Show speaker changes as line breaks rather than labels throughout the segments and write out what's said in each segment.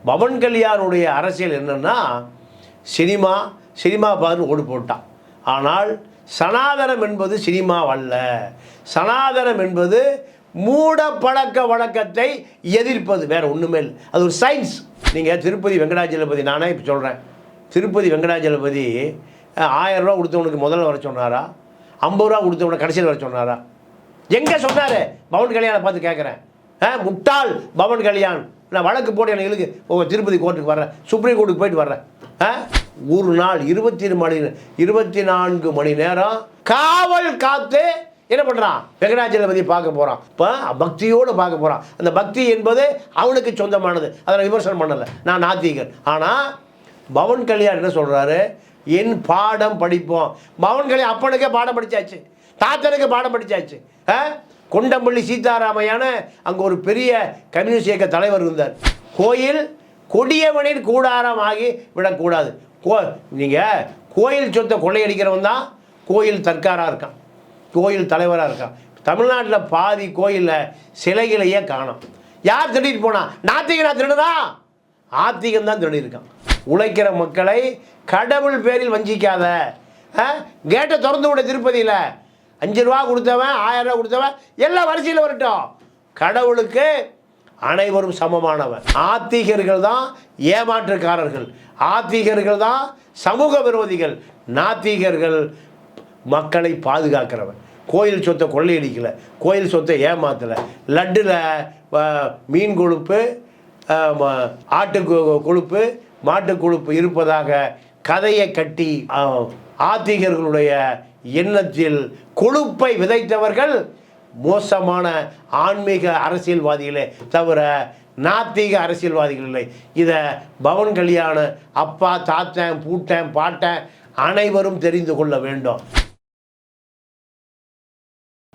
பவன் கல்யாணுடைய அரசியல் என்னென்னா சினிமா பார்த்து ஓடு போட்டான். ஆனால் சனாதனம் என்பது சினிமாவல்ல. சனாதனம் என்பது மூட பழக்க வழக்கத்தை எதிர்ப்பது, வேறு ஒன்றுமே இல்லை. அது ஒரு சயின்ஸ். நீங்கள் திருப்பதி வெங்கடாஜலபதி, நானே இப்போ சொல்கிறேன், திருப்பதி வெங்கடாஜலபதி 1000 ரூபா கொடுத்தவனுக்கு முதல்ல வர சொன்னாரா? 50 ரூபா கொடுத்தவனை கடைசியில் வர சொன்னாரா? எங்கே சொன்னார்? பவன் கல்யாணை பார்த்து கேட்குறேன். முட்டாள் பவன் கல்யாண். நான் வழக்கு போட்டு எனக்கு இழுக்கு திருப்பதி கோர்ட்டுக்கு வர்றேன், சுப்ரீம் கோர்ட்டுக்கு போயிட்டு வர்றேன். ஒரு நாள் 24 மணி நேரம் காவல் காத்து என்ன பண்ணுறான்? வெங்கடாஜலபதி பார்க்க போகிறான். இப்போ பக்தியோடு பார்க்க போகிறான். அந்த பக்தி என்பது அவனுக்கு சொந்தமானது, அதை விமர்சனம் பண்ணலை, நான் நாத்திகர். ஆனால் பவன் கல்யாண் என்ன சொல்கிறாரு? என் பாடம் படிப்போம். பவன் கல்யாண் அப்பனுக்கே பாடம் படித்தாச்சு, தாத்தனுக்கு பாடம் படித்தாச்சு. கொண்டம்பள்ளி சீதாராமையான அங்கே ஒரு பெரிய கம்யூனிஸ்ட் இயக்க தலைவர் இருந்தார். கோயில் கொடியவனின் கூடாரம் ஆகி விடக்கூடாது. நீங்கள் கோயில் சொத்தை கொள்ளையடிக்கிறவன் தான் கோயில் தற்காராக இருக்கான், கோயில் தலைவராக இருக்கான். தமிழ்நாட்டில் பாதி கோயிலில் சிலைகளையே காணும். யார் திருடிட்டு போனா? நாத்திகனா திருடுதா? ஆத்திகம் தான் திருடி இருக்கான். உழைக்கிற மக்களை கடவுள் பேரில் வஞ்சிக்காத. கேட்டை திறந்து விட திருப்பதியில் 5 ரூபா கொடுத்தவன் 1000 ரூபா கொடுத்தவன் எல்லாம் வரிசையில் வரட்டும். கடவுளுக்கு அனைவரும் சமமானவன். ஆத்திகர்கள் தான் ஏமாற்றுக்காரர்கள், ஆத்திகர்கள் தான் சமூக விரோதிகள். நாத்திகர்கள் மக்களை பாதுகாக்கிறவன். கோயில் சொத்தை கொள்ளையடிக்கலை, கோயில் சொத்தை ஏமாத்தலை. லட்டில் மீன் கொழுப்பு, ஆட்டு கொழுப்பு, மாட்டு கொழுப்பு இருப்பதாக கதையை கட்டி ஆத்திகர்களுடைய எண்ணத்தில் கொழுப்பை விதைத்தவர்கள் மோசமான ஆன்மீக அரசியல்வாதிகளே தவிர நாத்திக அரசியல்வாதிகள் இல்லை. இதை பவன் கல்யாண அப்பா, தாத்தன், பூட்டன், பாட்டன் அனைவரும் தெரிந்து கொள்ள வேண்டும்.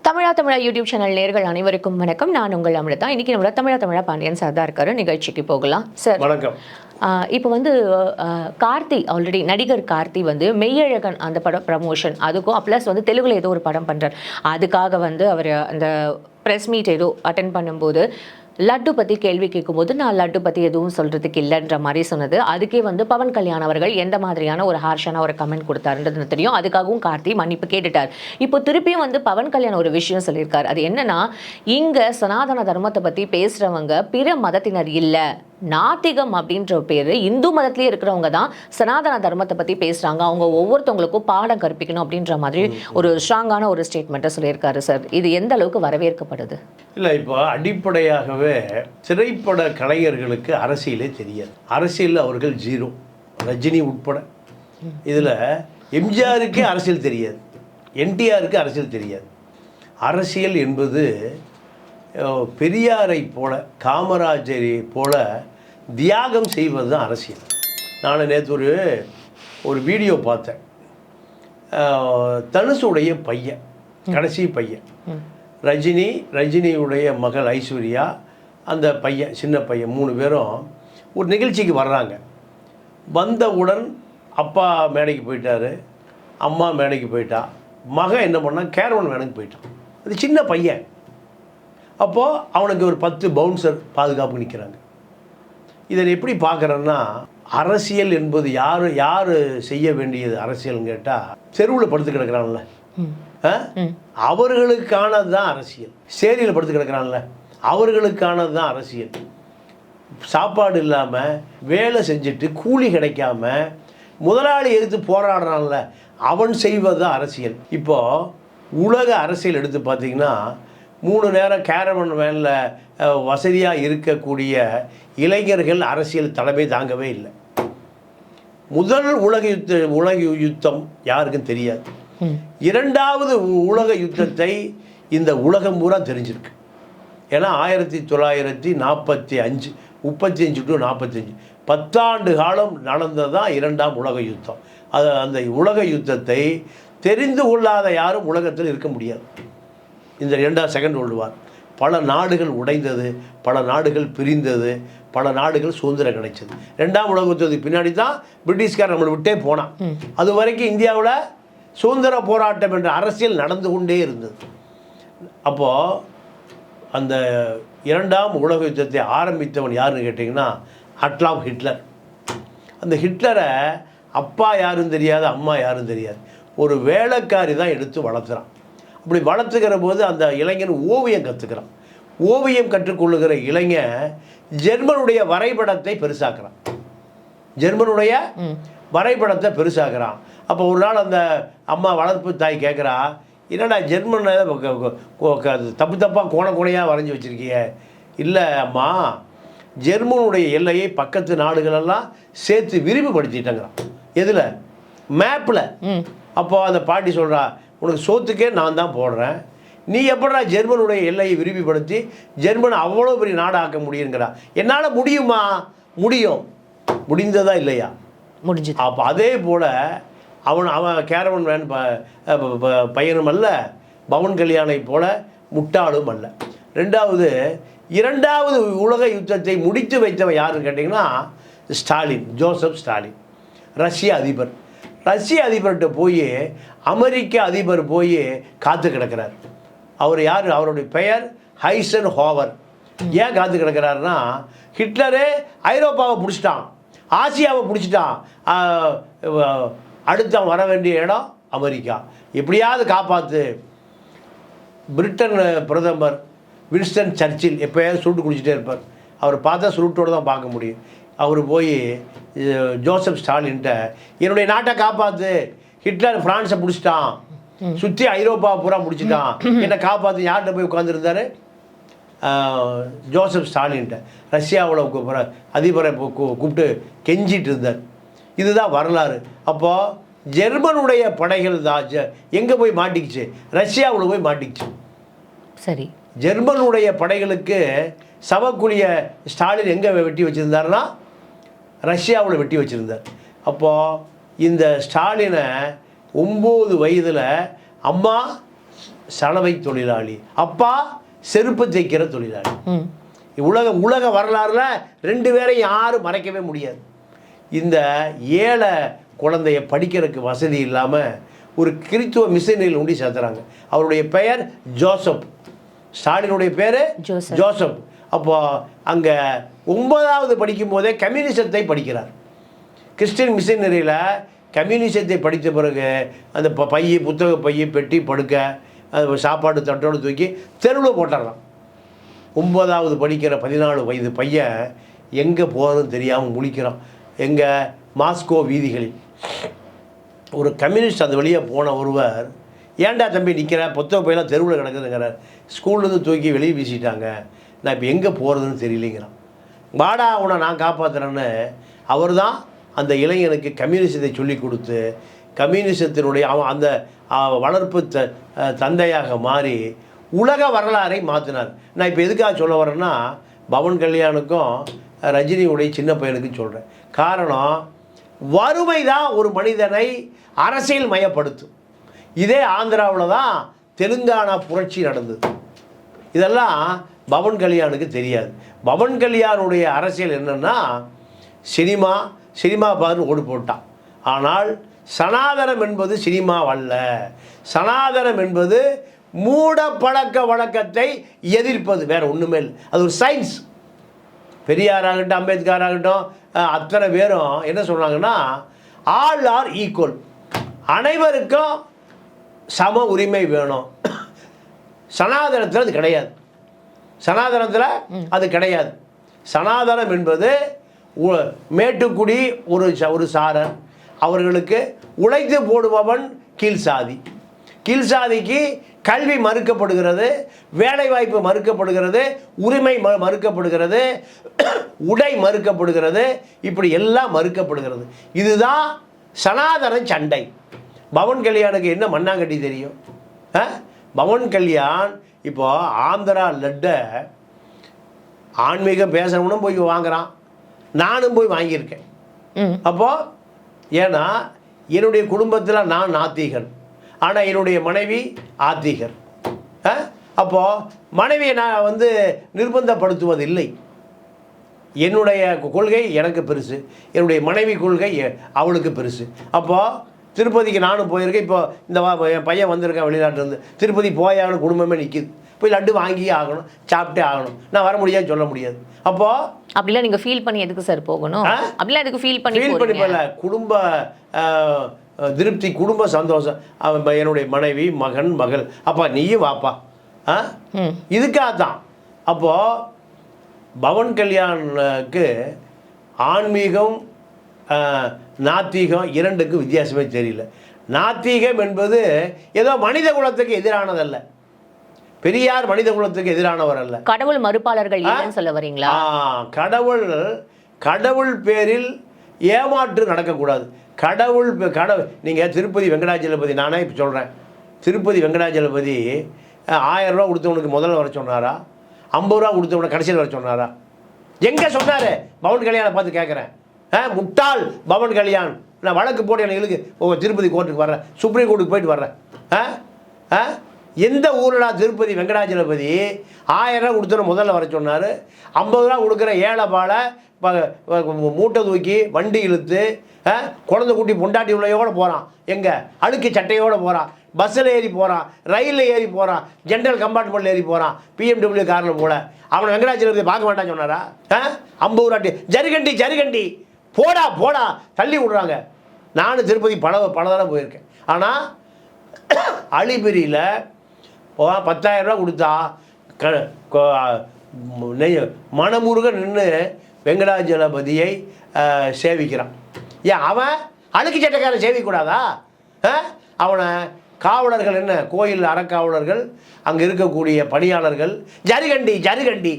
தமிழா யூடியூப் சேனல் நேயர்கள் அனைவருக்கும் வணக்கம். நான் உங்கள் அமிர்தா. இன்னைக்கு நம்மளோட தமிழா பாண்டியன் சார் தான் இருக்காரு. நிகழ்ச்சிக்கு போகலாம் சார்.
வணக்கம்.
இப்போ கார்த்தி, ஆல்ரெடி நடிகர் கார்த்தி மெய்யழகன் அந்த படம் ப்ரமோஷன், அதுக்கும் ப்ளஸ் தெலுங்குல ஏதோ ஒரு படம் பண்ணுறார். அதுக்காக அவர் அந்த ப்ரெஸ் மீட் ஏதோ அட்டென்ட் பண்ணும்போது லட்டு பற்றி கேள்வி கேட்கும்போது நான் லட்டு பற்றி எதுவும் சொல்கிறதுக்கு இல்லைன்ற மாதிரி சொன்னது. அதுக்கே பவன் கல்யாண் அவர்கள் எந்த மாதிரியான ஒரு ஹார்ஷான ஒரு கமெண்ட் கொடுத்தாருன்றது தெரியும். அதுக்காகவும் கார்த்தி மன்னிப்பு கேட்டுட்டார். இப்போ திருப்பியும் பவன் கல்யாண் ஒரு விஷயம் சொல்லியிருக்காரு. அது என்னன்னா, இங்கே சனாதன தர்மத்தை பற்றி பேசுகிறவங்க பிற மதத்தினர் இல்லை, நாத்திகம் அப்படின்ற பேர் இந்து மதத்திலே இருக்கிறவங்க தான் சனாதன தர்மத்தை பற்றி பேசுகிறாங்க, அவங்க ஒவ்வொருத்தவங்களுக்கும் பாடம் கற்பிக்கணும் அப்படின்ற மாதிரி ஒரு ஸ்ட்ராங்கான ஒரு ஸ்டேட்மெண்ட்டை சொல்லியிருக்காரு சார். இது எந்த அளவுக்கு வரவேற்கப்படுது?
இல்லை, இப்போ அடிப்படையாகவே திரைப்பட கலைஞர்களுக்கு அரசியலே தெரியாது. அரசியல் அவர்கள் ஜீரோ, ரஜினி உட்பட. இதில் எம்ஜிஆருக்கே அரசியல் தெரியாது, என்டிஆருக்கு அரசியல் தெரியாது. அரசியல் என்பது பெரியாரை போல, காமராஜரை போல தியாகம் செய்வது தான் அரசியல். நான் நேற்று ஒரு வீடியோ பார்த்தேன். தனுஷுடைய பையன், கடைசி பையன் ரஜினியுடைய மகள் ஐஸ்வர்யா, அந்த பையன் சின்ன பையன், 3 பேரும் ஒரு நிகழ்ச்சிக்கு வர்றாங்க. வந்தவுடன் அப்பா மேடைக்கு போயிட்டார், அம்மா மேடைக்கு போயிட்டா, மகன் என்ன பண்ணால் கேரவன் மேடைக்கு போயிட்டான். அது சின்ன பையன். அப்போது அவனுக்கு ஒரு 10 பவுன்சர் பாதுகாப்பு நிற்கிறாங்க. இதை எப்படி பார்க்குறேன்னா, அரசியல் என்பது யார் செய்ய வேண்டியது அரசியல்னு கேட்டால், தெருவில் படுத்து கிடக்கிறான்ல அவர்களுக்கானது தான் அரசியல். சேரியில் படுத்து கிடக்கிறான்ல அவர்களுக்கானது தான் அரசியல். சாப்பாடு இல்லாமல் வேலை செஞ்சுட்டு கூலி கிடைக்காம முதலாளி எதிர்த்து போராடுறான்ல அவன் செய்வது தான் அரசியல். இப்போது உலக அரசியல் எடுத்து பார்த்திங்கன்னா, 3 நேரம் கேரவன் வேனில் வசதியாக இருக்கக்கூடிய இளைஞர்கள் அரசியல் தலைமை தாங்கவே இல்லை. முதல் உலக யுத்தம் யாருக்கும் தெரியாது. 2வது உலக யுத்தத்தை இந்த உலகம் பூரா தெரிஞ்சிருக்கு. ஏன்னா 1945 35 to 45 10 ஆண்டு காலம் நடந்ததான் 2ஆம் உலக யுத்தம். அந்த உலக யுத்தத்தை தெரிந்து கொள்ளாத யாரும் உலகத்தில் இருக்க முடியாது. இந்த 2வது செகண்ட் வேர்ல்டு வார் பல நாடுகள் உடைந்தது, பல நாடுகள் பிரிந்தது, பல நாடுகள் சுதந்திரம் கிடைச்சது. 2ஆம் உலக யுத்தத்துக்கு பின்னாடி தான் பிரிட்டிஷ்கார் நம்மளை விட்டே போனான். அது வரைக்கும் இந்தியாவில் சுதந்திர போராட்டம் என்ற அரசியல் நடந்து கொண்டே இருந்தது. அப்போது அந்த 2ஆம் உலக யுத்தத்தை ஆரம்பித்தவன் யாருன்னு கேட்டிங்கன்னா அட்லாஃப் ஹிட்லர். அந்த ஹிட்லரை அப்பா யாரும் தெரியாது, அம்மா யாரும் தெரியாது, ஒரு வேலைக்காரி தான் எடுத்து வளர்த்துறான். அப்படி வளர்த்துக்கிற போது அந்த இளைஞன் ஓவியம் கற்றுக்கிறான். ஓவியம் கற்றுக்கொள்ளுகிற இளைஞன் ஜெர்மனுடைய வரைபடத்தை பெருசாக்குறான். ஜெர்மனுடைய வரைபடத்தை பெருசாக்குறான். அப்போ ஒரு நாள் அந்த அம்மா வளர்ப்பு தாய் கேட்குறா, என்னடா ஜெர்மன் தப்பு தப்பாக கோணையாக வரைஞ்சி வச்சுருக்கிய? இல்லை அம்மா, ஜெர்மனுடைய எல்லையை பக்கத்து நாடுகளெல்லாம் சேர்த்து விரிவுபடுத்திட்டேங்கிறான். எதில்? மேப்பில். அப்போ அந்த பாட்டி சொல்கிறா, உனக்கு சோத்துக்கே நான் தான் போடுறேன், நீ எப்படா ஜெர்மனுடைய எல்லையை விரிவுபடுத்தி ஜெர்மன் அவ்வளோ பெரிய நாடாக்க முடியுங்கிறா? என்னால் முடியுமா? முடியும். முடிந்ததா இல்லையா?
முடிஞ்சது.
அப்போ அதே போல் அவன் கேரவன் வேன் பையனும் அல்ல, பவன் கல்யாணை போல முட்டாளும் அல்ல. இரண்டாவது உலக யுத்தத்தை முடித்து வைத்தவன் யாருன்னு கேட்டிங்கன்னா ஸ்டாலின், ஜோசப் ஸ்டாலின், ரஷ்ய அதிபர். ரஷ்ய அதிபர்கிட்ட போய் அமெரிக்க அதிபர் போய் காத்து கிடக்கிறார். அவர் யார்? அவருடைய பெயர் ஹைசன் ஹோவர். ஏன் காத்து கிடக்கிறாருன்னா, ஹிட்லரு ஐரோப்பாவை பிடிச்சிட்டான், ஆசியாவை பிடிச்சிட்டான், அடுத்து வர வேண்டிய இடம் அமெரிக்கா, எப்படியாவது காப்பாற்று. பிரிட்டன் பிரதமர் வின்ஸ்டன் சர்ச்சில் எப்போயாவது சுருட்டு குடிச்சிட்டே இருப்பார். அவர் பார்த்தா சுருட்டோடு தான் பார்க்க முடியும். அவர் போய் ஜோசப் ஸ்டாலின்கிட்ட, என்னுடைய நாட்டை காப்பாற்று, ஹிட்லர் ஃப்ரான்ஸை பிடிச்சிட்டான், சுற்றி ஐரோப்பாவை பூரா பிடிச்சிட்டான், என்னை காப்பாற்று. யார்கிட்ட போய் உட்காந்துருந்தார்? ஜோசப் ஸ்டாலின்கிட்ட, ரஷ்யாவில் அதிபரை கூப்பிட்டு கெஞ்சிட்டு இருந்தார். இதுதான் வரலாறு. அப்போது ஜெர்மனுடைய படைகள் தான் எங்கே போய் மாட்டிக்கிச்சு? ரஷ்யாவில் போய் மாட்டிக்கிச்சு.
சரி.
ஜெர்மனுடைய படைகளுக்கு சவக்குழிய ஸ்டாலின் எங்கே வெட்டி வச்சுருந்தாருன்னா ரஷ்யாவில் வெட்டி வச்சுருந்தார். அப்போது இந்த ஸ்டாலினை 9 வயதில் அம்மா சலவை தொழிலாளி, அப்பா செருப்பு தைக்கிற தொழிலாளி. உலக வரலாறுல 2 பேரையும் யாரும் மறைக்கவே முடியாது. இந்த ஏழை குழந்தைய படிக்கிறதுக்கு வசதி இல்லாமல் ஒரு கிறித்துவ மிஷனரியில் உண்டி சேர்த்துறாங்க. அவருடைய பெயர் ஜோசப், ஸ்டாலினுடைய பேர் ஜோசப். அப்போ அங்கே 9வது படிக்கும் போதே கம்யூனிசத்தை படிக்கிறார். கிறிஸ்டின் மிஷனரியில் கம்யூனிசத்தை படித்த பிறகு அந்த புத்தக பையை பெட்டி படுக்க சாப்பாடு தட்டோடு தூக்கி தெருவில் போட்டுடலாம். 9வது படிக்கிற 14 வயது பையன் எங்கே போகிறதுன்னு தெரியாமல் முழிக்கிறான். எங்கள் மாஸ்கோ வீதிகளில் ஒரு கம்யூனிஸ்ட் அந்த வழியாக போன ஒருவர், ஏன்டா தம்பி நிற்கிற, புத்தக பையெல்லாம் தெருவில் கிடக்குதுங்கிறார். ஸ்கூல்லேருந்து தூக்கி வெளியே வீசிட்டாங்க, நான் இப்போ எங்கே போகிறதுன்னு தெரியலைங்கிறான். வாடா அவனை நான் காப்பாற்றுறேன்னு அவர் தான் அந்த இளைஞனுக்கு கம்யூனிசத்தை சொல்லி கொடுத்து கம்யூனிசத்தினுடைய அந்த வளர்ப்பு தந்தையாக மாறி உலக வரலாறை மாற்றினார். நான் இப்போ எதுக்காக சொல்ல வரேன்னா, பவன் கல்யாணுக்கும் ரஜினியுடைய சின்ன பையனுக்கும் சொல்கிறேன். காரணம், வறுமை தான் ஒரு மனிதனை அரசியல் மயப்படுத்தும். இதே ஆந்திராவில் தான் தெலுங்கானா புரட்சி நடந்தது. இதெல்லாம் பவன் கல்யாணுக்கு தெரியாது. பவன் கல்யாணுடைய அரசியல் என்னென்னா, சினிமா பார்த்து ஓடு போட்டான். ஆனால் சனாதனம் என்பது சினிமாவல்ல. சனாதனம் என்பது மூட பழக்க வழக்கத்தை எதிர்ப்பது, வேறு ஒன்றுமே இல்லை. அது ஒரு சயின்ஸ். பெரியாராகட்டும், அம்பேத்கர் ஆகட்டும், அத்தனை பேரும் என்ன சொல்கிறாங்கன்னா, ஆல் ஆர் ஈக்குவல், அனைவருக்கும் சம உரிமை வேணும். சனாதனத்தில் அது கிடையாது. அது கிடையாது. சனாதனம் என்பது மேட்டுக்குடி ஒரு சாரர், அவர்களுக்கு உழைத்து போடுபவன் கீழ்சாதி. கீழ்சாதிக்கு கல்வி மறுக்கப்படுகிறது, வேலைவாய்ப்பு மறுக்கப்படுகிறது, உரிமை மறுக்கப்படுகிறது, உடை மறுக்கப்படுகிறது, இப்படி எல்லாம் மறுக்கப்படுகிறது. இதுதான் சனாதன சண்டை. பவன் கல்யாணுக்கு என்ன மண்ணாங்கட்டி தெரியும்? பவன் கல்யாண் இப்போ ஆந்திரா லட்டை ஆன்மீகம் பேசணும்னு போய் வாங்குறான். நானும் போய் வாங்கியிருக்கேன். அப்போது ஏன்னா என்னுடைய குடும்பத்தில் நான் நாத்திகன், ஆனால் என்னுடைய மனைவி ஆத்திகர். அப்போது மனைவியை நான் நிர்பந்தப்படுத்துவதில்லை. என்னுடைய கொள்கை எனக்கு பெருசு, என்னுடைய மனைவி கொள்கை அவளுக்கு பெருசு. அப்போது திருப்பதிக்கு நானும் போயிருக்கேன். இப்போ என் பையன் வந்திருக்கேன் வெளிநாட்டிலேருந்து, திருப்பதி போயான்னு குடும்பமே நிற்கிது. போய் லட்டு வாங்கியே ஆகணும், சாப்பிட்டே ஆகணும். நான் வர முடியாதுன்னு சொல்ல முடியாது. அப்போது
அப்படிலாம் நீங்கள் ஃபீல் பண்ணி எதுக்கு சார் போகணும்? அப்படிலாம் எதுக்கு ஃபீல் பண்ணி
போகல. குடும்ப திருப்தி, குடும்ப சந்தோஷம். என்னுடைய மனைவி, மகன், மகள், அப்பா நீயும் வாப்பா, இதுக்காக தான். அப்போது பவன் கல்யாணுக்கு ஆன்மீகம் நாத்திகம் இரண்டுக்கும் வித்தியாசமே தெரியல. நாத்திகம் என்பது ஏதோ மனித குலத்துக்கு எதிரானதல்ல. பெரியார் மனித குலத்துக்கு எதிரானவர் அல்ல.
கடவுள் மறுப்பாளர்கள் இல்லைன்னு சொல்ல வரீங்களா?
கடவுள் பேரில் ஏமாற்று நடக்கக்கூடாது. கடவுள் நீங்கள் திருப்பதி வெங்கடாஜலபதி, நானே இப்போ சொல்கிறேன், திருப்பதி வெங்கடாஜலபதி 1000 ரூபா கொடுத்தவனுக்கு முதல்ல வர சொன்னாரா? 50 ரூபா கொடுத்தவனை கடைசியில் வர சொன்னாரா? எங்கே சொன்னார்? பவன் கல்யாணம் பார்த்து கேட்குறேன். முட்டாள் பவன் கல்யாண், நான் வழக்கு போட்டு எனக்கு இழுக்கு திருப்பதி கோர்ட்டுக்கு வர்றேன், சுப்ரீம் கோர்ட்டுக்கு போயிட்டு வர்றேன். எந்த ஊரில் திருப்பதி வெங்கடாஜலபதி 1000 ரூபா கொடுத்தவனை முதல்ல வர சொன்னார்? 50 ரூபா கொடுக்குற ஏழை பாலை மூட்டை தூக்கி வண்டி இழுத்து குழந்தை குட்டி பொண்டாட்டி உள்ளையோடு போகிறான், எங்கே அழுக்கு சட்டையோடு போகிறான், பஸ்ஸில் ஏறி போகிறான், ரயிலில் ஏறி போகிறான், ஜென்ரல் கம்பார்ட்மெண்ட்டில் ஏறி போகிறான், BMW காரில் போல. அவனை வெங்கடாஜலபதி பார்க்க மாட்டான்னு சொன்னாரா? 50 ரூபாட்டி ஜருகண்டி ஜருகண்டி போடா போடா தள்ளி விடுறாங்க. நானும் திருப்பதி பல தடவை போயிருக்கேன். ஆனால் அலிபிரியில் 10,000 ரூபா கொடுத்தா மனமுருக நின்று வெங்கடாஜலபதியை சேவிக்கிறான். ஏன் அவன் அழுக்கு சட்டைக்காரன் சேவிக்கூடாதா? அவனை காவலர்கள், என்ன கோயில் அறக்காவலர்கள், அங்கே இருக்கக்கூடிய பணியாளர்கள் ஜருகண்டி ஜருகண்டி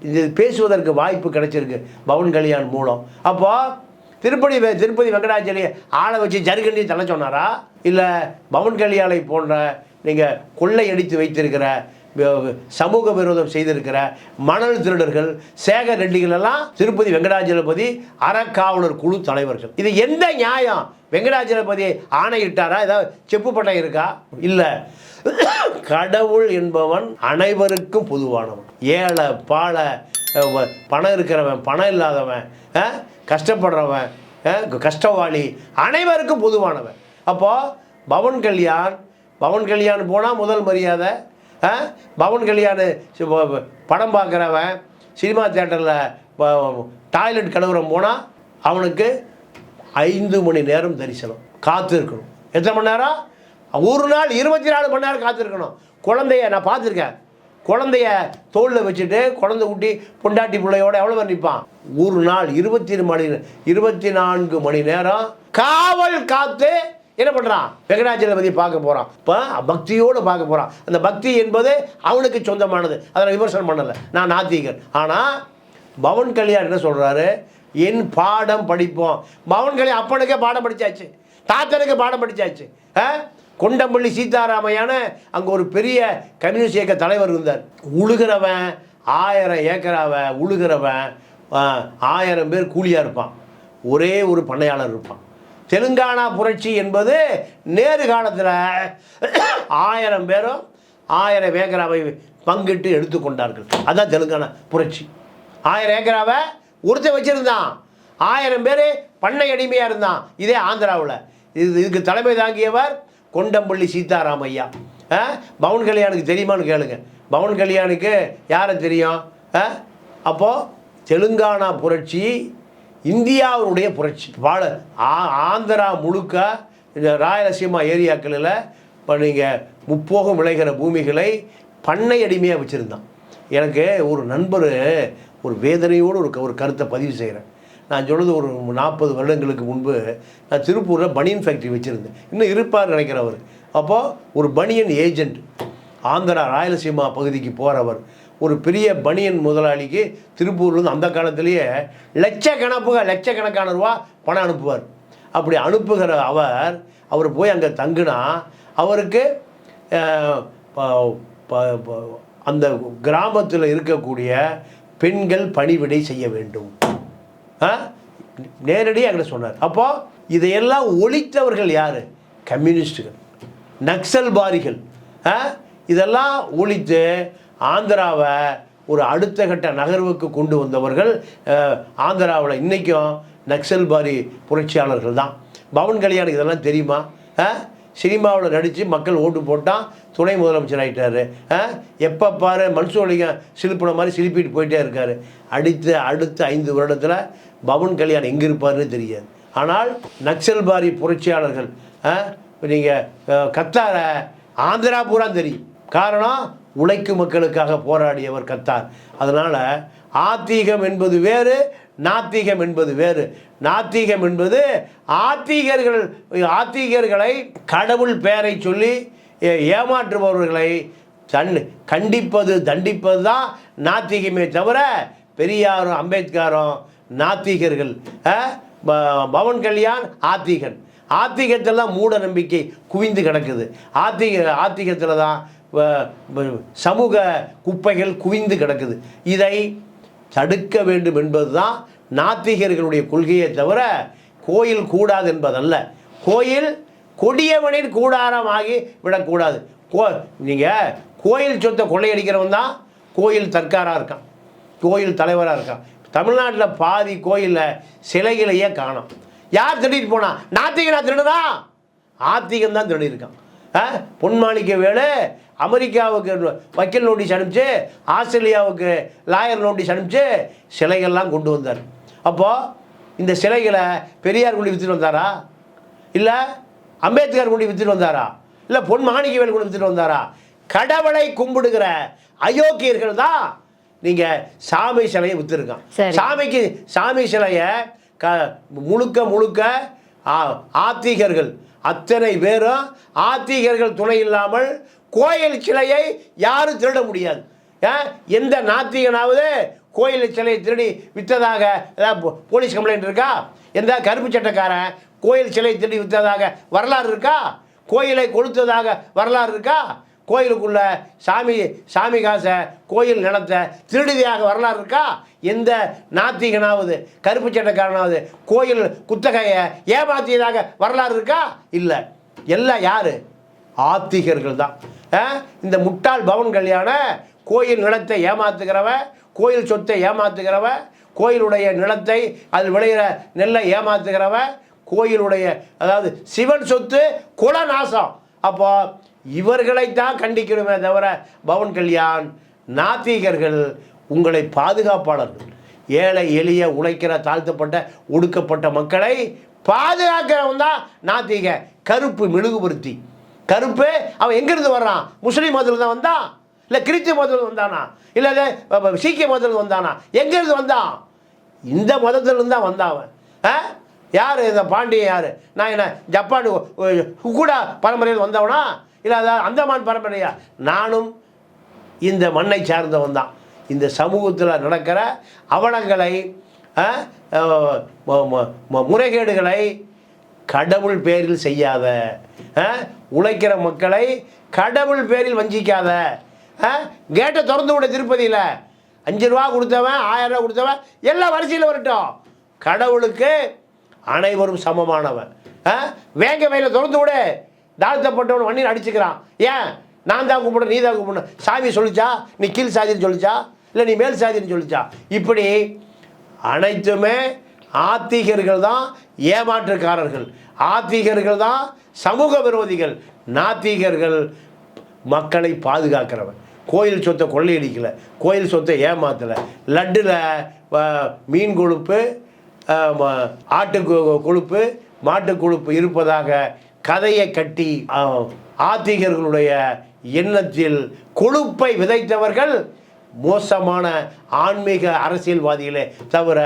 இது பேசுவதற்கு வாய்ப்பு கிடைச்சிருக்கு பவன் கல்யாண் மூலம். அப்போது திருப்பதி வெங்கடாஜலியை ஆளை வச்சு ஜருகண்டி தள்ள சொன்னாரா? இல்லை பவன் கல்யாணை போன்ற நீங்கள் கொள்ளையடித்து வைத்திருக்கிற, சமூக விரோதம் செய்திருக்கிற மணல் திருடர்கள், சேகர் ரெட்டிகள் எல்லாம் திருப்பதி வெங்கடாஜலபதி அறக்காவலர் குழு தலைவர்கள். இது எந்த நியாயம்? வெங்கடாஜலபதியை ஆணையிட்டாரா? ஏதாவது செப்பு பட்டை இருக்கா? இல்லை. கடவுள் என்பவன் அனைவருக்கும் பொதுவானவன். ஏழை பாலை, பணம் இருக்கிறவன், பணம் இல்லாதவன், கஷ்டப்படுறவன், கஷ்டவாளி, அனைவருக்கும் பொதுவானவன். அப்போது பவன் கல்யாண் போனால் முதல் மரியாதை. பவன் கல்யாண் படம் பார்க்குறவன், சினிமா தியேட்டரில் டாய்லெட் கழுவுறம் போனால் அவனுக்கு 5 மணி நேரம் தரிசனம் காத்திருக்கணும். எத்தனை மணி நேரம்? ஒரு நாள் 24 மணி நேரம் காத்திருக்கணும். குழந்தைய நான் பார்த்துருக்கேன், குழந்தைய தோளில் வச்சுட்டு குழந்தை குட்டி பொண்டாட்டி பிள்ளையோட எவ்வளோ நிற்பான்? ஒரு நாள் 24 மணி நேரம் காவல் காத்து என்ன பண்ணுறான்? வெங்கடாஜலபதி பார்க்க போகிறான். இப்போ பக்தியோடு பார்க்க போகிறான். அந்த பக்தி என்பது அவனுக்கு சொந்தமானது, அதை நான் விமர்சனம் பண்ணலை, நான் நாத்திகன். ஆனால் பவன் கல்யாண் என்ன சொல்கிறாரு? என் பாடம் படிப்போம். பவன் கல்யாண் அப்பனுக்கே பாடம் படித்தாச்சு, தாத்தனுக்கு பாடம் படித்தாச்சு. கொண்டம்பள்ளி சீதாராமையான அங்கே ஒரு பெரிய கம்யூனிஸ்ட் இயக்க தலைவர் இருந்தார். உழுகிறவன் 1000 ஏக்கராவை உழுகிறவன் 1000 பேர் கூலியாக இருப்பான், ஒரே ஒரு பண்ணையாளர் இருப்பான். தெலுங்கானா புரட்சி என்பது நேரு காலத்தில் 1000 பேரும் 1000 ஏக்கராவை பங்கிட்டு எடுத்துக்கொண்டார்கள். அதுதான் தெலுங்கானா புரட்சி. 1000 ஏக்கராவை ஒருத்தர் வச்சுருந்தான், 1000 பேர் பண்ணை அடிமையாக இருந்தான். இதே ஆந்திராவில். இதுக்கு தலைமை தாங்கியவர் கொண்டம்பள்ளி சீதாராமையா. பவன் கல்யாணுக்கு தெரியுமான்னு கேளுங்க. பவன் கல்யாணுக்கு யாரை தெரியும்? அப்போது தெலுங்கானா புரட்சி இந்தியாவுடைய புரட்சி. ஆந்திரா முழுக்க இந்த ராயலசீமா ஏரியாக்களில் இப்போ நீங்கள் முப்போகம் விளைகிற பூமிகளை பண்ணை அடிமையாக வச்சுருந்தான். எனக்கு ஒரு நண்பர் ஒரு வேதனையோடு ஒரு கருத்தை பதிவு செய்கிறேன். நான் சொன்னது ஒரு 40 வருடங்களுக்கு முன்பு நான் திருப்பூரில் பனியன் ஃபேக்ட்ரி வச்சுருந்தேன். இன்னும் இருப்பார் நினைக்கிறவர். அப்போது ஒரு பனியன் ஏஜெண்ட் ஆந்திரா ராயலசீமா பகுதிக்கு போகிறவர், ஒரு பெரிய பனியன் முதலாளிக்கு திருப்பூர்லேருந்து அந்த காலத்திலேயே லட்சக்கணக்கான ரூபா பணம் அனுப்புவார். அப்படி அனுப்புகிற அவர் போய் அங்கே தங்குனா அவருக்கு அந்த கிராமத்தில் இருக்கக்கூடிய பெண்கள் பணிவிடை செய்ய வேண்டும், நேரடியாக அங்கே சொன்னார். அப்போது இதையெல்லாம் ஒழித்தவர்கள் யார்? கம்யூனிஸ்டுகள், நக்சல்பாரிகள். இதெல்லாம் ஒழித்து ஆந்திராவை ஒரு அடுத்த கட்ட நகர்வுக்கு கொண்டு வந்தவர்கள் ஆந்திராவில் இன்றைக்கும் நக்சல்பாரி புரட்சியாளர்கள் தான். பவன் கல்யாணுக்கு இதெல்லாம் தெரியுமா? சினிமாவில் நடித்து மக்கள் ஓட்டு போட்டால் துணை முதலமைச்சர் ஆகிட்டார். எப்போ பாரு மன்சூலிங்கம் சிலுப்பின மாதிரி சிலுப்பிட்டு போயிட்டே இருக்கார். அடுத்த 5 வருடத்தில் பவன் கல்யாண் எங்கே இருப்பார்னு தெரியாது. ஆனால் நக்சல்பாரி புரட்சியாளர்கள் நீங்கள் கத்தாரை ஆந்திரா பூரா தெரியும். காரணம் உழைக்கும் மக்களுக்காக போராடியவர் கத்தார். அதனால் ஆத்திகம் என்பது வேறு, நாத்திகம் என்பது வேறு. நாத்திகம் என்பது ஆத்திகர்களை கடவுள் பெயரை சொல்லி ஏமாற்றுபவர்களை கண்டிப்பது தண்டிப்பது தான் நாத்திகமே தவிர பெரியாரும் அம்பேத்கரும் நாத்திகர்கள். பவன் கல்யாண் ஆத்திகன். ஆத்திகத்தில் தான் மூட நம்பிக்கை குவிந்து கிடக்குது. ஆத்திகத்தில் தான் சமூக குப்பைகள் குவிந்து கிடக்குது. இதை தடுக்க வேண்டும் என்பது தான் நாத்திகர்களுடைய கொள்கையை தவிர கோயில் கூடாது என்பதல்ல. கோயில் கொடியவனின் கூடாரமாகி விடக்கூடாது. நீங்கள் கோயில் சொத்தை கொள்ளையடிக்கிறவன் தான் கோயில் தற்காராக இருக்கான், கோயில் தலைவராக இருக்கான். தமிழ்நாட்டில் பாதி கோயிலில் சிலைகளையே காணும். யார் திருடிட்டு போனா? நாத்திகனா திருடுனா? ஆத்திகம் தான் திருடி இருக்கான். பொன்மாணிக்க வேலு அமெரிக்காவுக்கு வக்கீல் நோட்டீஸ் அனுப்பிச்சு, ஆஸ்திரேலியாவுக்கு லாயர் நோட்டீஸ் அனுப்பிச்சு சிலைகள்லாம் கொண்டு வந்தார். அப்போது இந்த சிலைகளை பெரியார் கொண்டு விற்றுட்டு வந்தாரா? இல்லை அம்பேத்கர் கொண்டு விற்றுட்டு வந்தாரா? இல்லை பொன்மாணிக்க வேலு கொண்டு விற்றுட்டு வந்தாரா? கடவுளை கும்பிடுகிற அயோக்கியர்கள் தான் நீங்கள் சாமி சிலையை விற்றுருக்கான். சாமி சிலையை முழுக்க ஆத்திகர்கள் அத்தனை பேரும் ஆத்திகர்கள் துணை இல்லாமல் கோயில் சிலையை யாரும் திருட முடியாது. எந்த நாத்திகனாவது கோயில் சிலையை திருடி விற்றதாக ஏதாவது போலீஸ் கம்ப்ளைண்ட் இருக்கா? எந்த கருப்பு சட்டக்காரன் கோயில் சிலை திருடி விற்றதாக வரலாறு இருக்கா? கோயிலை கொளுத்ததாக வரலாறு இருக்கா? கோயிலுக்குள்ள சாமி காசை கோயில் நிலத்தை திருடியாக வரலாறு இருக்கா? எந்த நாத்திகனாவது கருப்பு சட்டக்காரனாவது கோயில் குத்தகையை ஏமாற்றியதாக வரலாறு இருக்கா? இல்லை. எல்லாம் யார்? ஆத்திகர்கள் தான். இந்த முட்டாள் பவன் கல்யாண கோயில் நிலத்தை ஏமாத்துகிறவன், கோயில் சொத்தை ஏமாத்துகிறவன், கோயிலுடைய நிலத்தை அதில் விளையிற நெல்லை ஏமாத்துகிறவன், கோயிலுடைய அதாவது சிவன் சொத்து குலநாசம். அப்போ இவர்களைத்தான் கண்டிக்கணுமே தவிர பவன் கல்யாண் நாத்திகர்கள் உங்களை பாதுகாப்பாளர்கள். ஏழை எளிய உழைக்கிற தாழ்த்தப்பட்ட ஒடுக்கப்பட்ட மக்களை பாதுகாக்கிறவன் தான் நாத்திக. கருப்பு மெழுகுபடுத்தி கருப்பு அவன் எங்கிருந்து வர்றான்? முஸ்லீம் மதத்தில் தான் வந்தான்? இல்லை கிறிஸ்துவ மதத்தில் வந்தானா? இல்லை சீக்கிய மதத்தில் வந்தானா? எங்கேருந்து வந்தான்? இந்த மதத்திலிருந்து தான் வந்தான் அவன். யார் இந்த பாண்டியன்? யார்? நான் என்ன ஜப்பான் ஹுகுடா பரம்பரையில் வந்தவனா? இல்லை அதாவது அந்தமான் பரம்பரையா? நானும் இந்த மண்ணை சார்ந்தவன் தான். இந்த சமூகத்தில் நடக்கிற அவலங்களை முறைகேடுகளை கடவுள் பேரில் செய்யாத, உழைக்கிற மக்களை கடவுள் பேரில் வஞ்சிக்காத. கேட்டை திறந்து விட திருப்பதியில் 5 ரூபா கொடுத்தவன் 1000 ரூபா கொடுத்தவன் எல்லாம் வரிசையில் வரட்டும். கடவுளுக்கு அனைவரும் சமமானவன். வேங்க வயலில் திறந்து விட தாழ்த்தப்பட்டவன் வண்டியில் அடிச்சுக்கிறான். ஏன்? நான் தான் கும்பிட, நீ தான் கும்பிட. சாமி சொல்லிச்சா நீ கீழ் சாதின்னு சொல்லிச்சா? இல்லை நீ மேல் சாதின்னு சொல்லிச்சா? இப்படி அனைத்துமே ஆத்திகர்கள் தான் ஏமாற்றுக்காரர்கள். ஆத்திகர்கள் தான் சமூக விரோதிகள். நாத்திகர்கள் மக்களை பாதுகாக்கிறவன். கோயில் சொத்தை கொள்ளையடிக்கலை, கோயில் சொத்தை ஏமாத்தலை. லட்டில் மீன் கொழுப்பு, ஆட்டு கொழுப்பு, மாட்டு கொழுப்பு இருப்பதாக கதையை கட்டி ஆத்திகர்களுடைய எண்ணத்தில் கொழுப்பை விதைத்தவர்கள் மோசமான ஆன்மீக அரசியல்வாதிகளே தவிர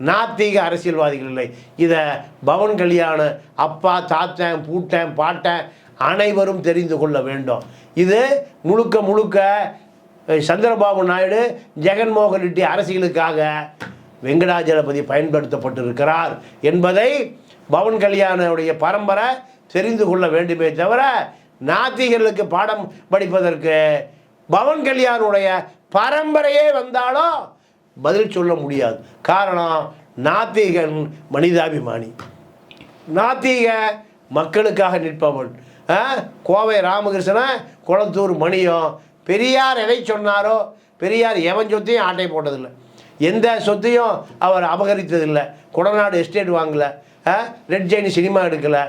நாத்திக அரசியல்வாதிகள் இல்லை. இதை பவன் கல்யாண அப்பா, தாத்தன், பூட்டன், பாட்டன் அனைவரும் தெரிந்து கொள்ள வேண்டும். இது முழுக்க சந்திரபாபு நாயுடு, ஜெகன்மோகன் ரெட்டி அரசியலுக்காக வெங்கடாஜலபதி பயன்படுத்தப்பட்டிருக்கிறார் என்பதை பவன் கல்யாணுடைய பரம்பரை தெரிந்து கொள்ள வேண்டுமே தவிர நாத்திகர்களுக்கு பாடம் படிப்பதற்கு பவன் கல்யாணுடைய பரம்பரையே வந்தாலும் பதில் சொல்ல முடியாது. காரணம், நாத்திகன் மனிதாபிமானி, நாத்திக மக்களுக்காக நிற்பவன். கோவை ராமகிருஷ்ணன், குளத்தூர் மணியும் பெரியார் எதை சொன்னாரோ, பெரியார் எவன் சொத்தையும் ஆட்டை போட்டதில்லை, எந்த சொத்தையும் அவர் அபகரித்ததில்லை, கொடநாடு எஸ்டேட் வாங்கலை, ரெட் ஜெயின் சினிமா எடுக்கலை,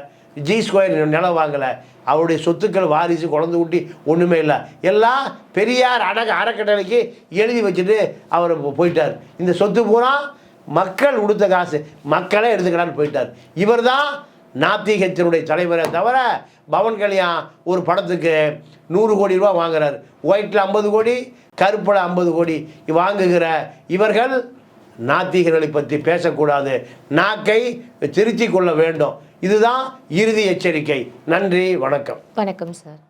ஜி ஸ்கொயர் நிலம் வாங்கலை, அவருடைய சொத்துக்கள் வாரிசு குழந்தை குட்டி ஒன்றுமே இல்லை, எல்லாம் பெரியார் அறக்கட்டளைக்கு எழுதி வச்சுட்டு அவர் போயிட்டார். இந்த சொத்து பூரா மக்கள் கொடுத்த காசு, மக்களே எடுத்துக்கலான்னு போயிட்டார். இவர் தான் நாத்திகத்தினுடைய தலைவரை தவிர பவன் கல்யாண் ஒரு படத்துக்கு 100 கோடி ரூபா வாங்குறார். ஒயிட்டில் 50 கோடி, கருப்பில் 50 கோடி வாங்குகிற இவர்கள் நாத்திகர்களை பற்றி பேசக்கூடாது, நாக்கை திருத்திக் கொள்ள வேண்டும். இதுதான் இறுதி எச்சரிக்கை. நன்றி, வணக்கம்.
வணக்கம் சார்.